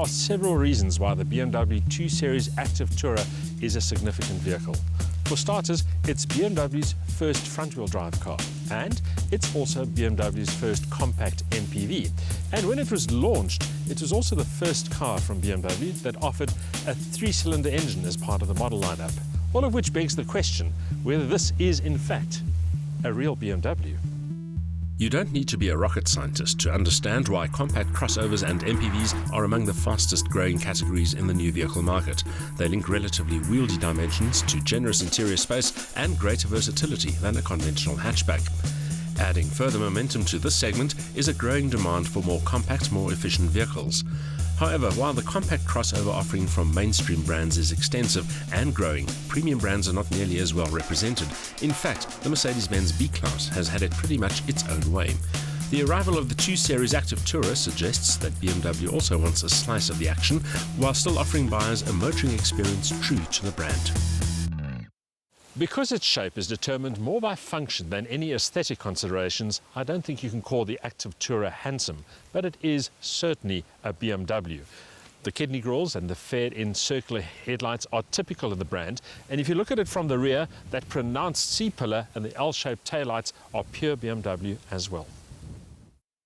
are several reasons why the BMW 2 Series Active Tourer is a significant vehicle. For starters, it's BMW's first front-wheel drive car, and it's also BMW's first compact MPV. And when it was launched, it was also the first car from BMW that offered a 3-cylinder engine as part of the model lineup, all of which begs the question whether this is in fact a real BMW. You don't need to be a rocket scientist to understand why compact crossovers and MPVs are among the fastest growing categories in the new vehicle market. They link relatively wieldy dimensions to generous interior space and greater versatility than a conventional hatchback. Adding further momentum to this segment is a growing demand for more compact, more efficient vehicles. However, while the compact crossover offering from mainstream brands is extensive and growing, premium brands are not nearly as well represented. In fact, the Mercedes-Benz B-Class has had it pretty much its own way. The arrival of the 2 Series Active Tourer suggests that BMW also wants a slice of the action, while still offering buyers a motoring experience true to the brand. Because its shape is determined more by function than any aesthetic considerations, I don't think you can call the Active Tourer handsome, but it is certainly a BMW. The kidney grills and the faired-in circular headlights are typical of the brand, and if you look at it from the rear, that pronounced C-pillar and the L-shaped taillights are pure BMW as well.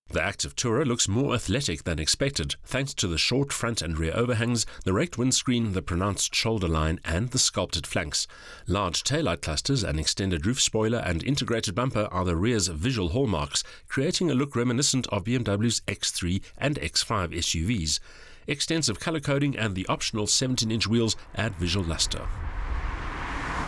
The Active Tourer looks more athletic than expected, thanks to the short front and rear overhangs, the raked windscreen, the pronounced shoulder line and the sculpted flanks. Large taillight clusters, an extended roof spoiler and integrated bumper are the rear's visual hallmarks, creating a look reminiscent of BMW's X3 and X5 SUVs. Extensive colour coding and the optional 17-inch wheels add visual luster.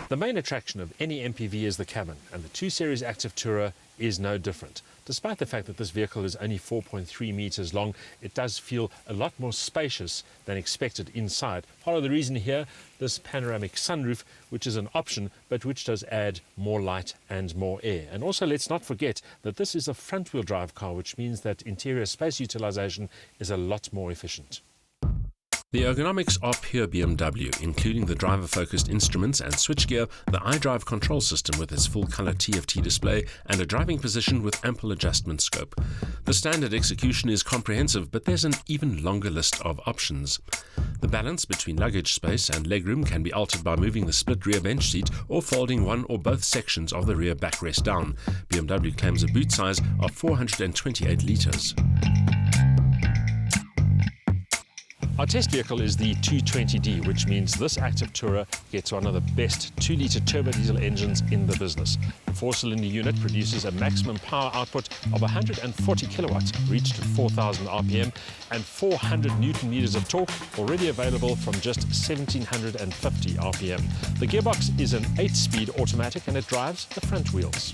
The main attraction of any MPV is the cabin, and the 2 Series Active Tourer is no different. Despite the fact that this vehicle is only 4.3 meters long, it does feel a lot more spacious than expected inside. Part of the reason here, this panoramic sunroof, which is an option, but which does add more light and more air. And also, let's not forget that this is a front-wheel drive car, which means that interior space utilization is a lot more efficient. The ergonomics are pure BMW, including the driver-focused instruments and switchgear, the iDrive control system with its full-color TFT display, and a driving position with ample adjustment scope. The standard execution is comprehensive, but there's an even longer list of options. The balance between luggage space and legroom can be altered by moving the split rear bench seat or folding one or both sections of the rear backrest down. BMW claims a boot size of 428 litres. Our test vehicle is the 220D, which means this Active Tourer gets one of the best 2-litre turbodiesel engines in the business. The 4-cylinder unit produces a maximum power output of 140 kilowatts, reached at 4,000 RPM, and 400 newton meters of torque, already available from just 1,750 RPM. The gearbox is an 8-speed automatic and it drives the front wheels.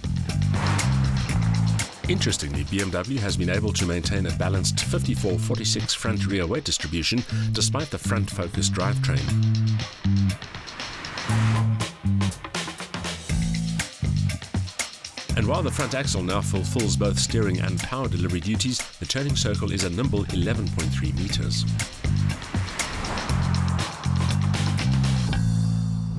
Interestingly, BMW has been able to maintain a balanced 54-46 front-rear weight distribution despite the front-focused drivetrain. And while the front axle now fulfills both steering and power delivery duties, the turning circle is a nimble 11.3 meters.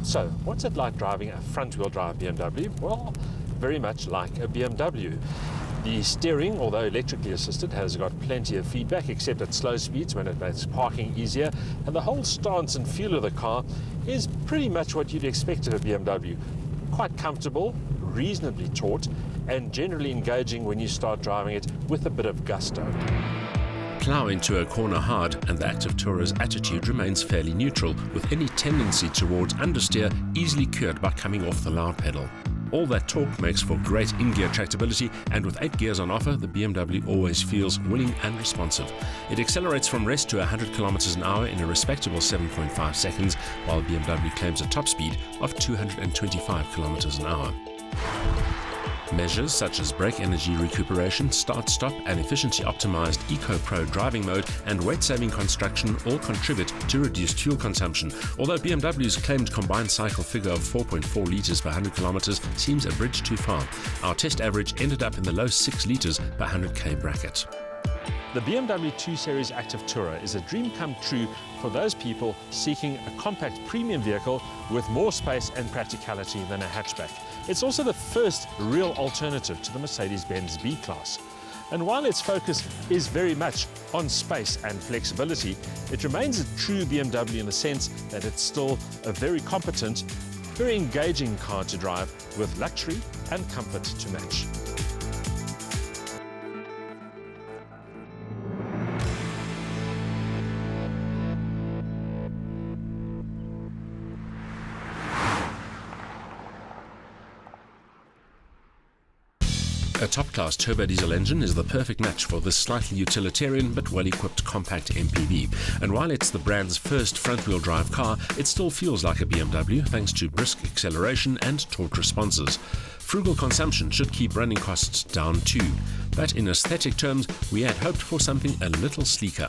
So, what's it like driving a front-wheel drive BMW? Well, very much like a BMW. The steering, although electrically assisted, has got plenty of feedback, except at slow speeds when it makes parking easier. And the whole stance and feel of the car is pretty much what you'd expect of a BMW. Quite comfortable, reasonably taut, and generally engaging when you start driving it with a bit of gusto. Plough into a corner hard and the Active Tourer's attitude remains fairly neutral, with any tendency towards understeer easily cured by coming off the loud pedal. All that torque makes for great in-gear tractability, and with 8 gears on offer, the BMW always feels willing and responsive. It accelerates from rest to 100 km an hour in a respectable 7.5 seconds, while BMW claims a top speed of 225 km an hour. Measures such as brake energy recuperation, start-stop and efficiency-optimized Eco Pro driving mode and weight-saving construction all contribute to reduced fuel consumption, although BMW's claimed combined cycle figure of 4.4 litres per 100 kilometres seems a bridge too far. Our test average ended up in the low 6 litres per 100k bracket. The BMW 2 Series Active Tourer is a dream come true for those people seeking a compact premium vehicle with more space and practicality than a hatchback. It's also the first real alternative to the Mercedes-Benz B-Class. And while its focus is very much on space and flexibility, it remains a true BMW in the sense that it's still a very competent, very engaging car to drive with luxury and comfort to match. A top-class turbodiesel engine is the perfect match for this slightly utilitarian but well-equipped compact MPV. And while it's the brand's first front-wheel drive car, it still feels like a BMW thanks to brisk acceleration and torque responses. Frugal consumption should keep running costs down too. But in aesthetic terms, we had hoped for something a little sleeker.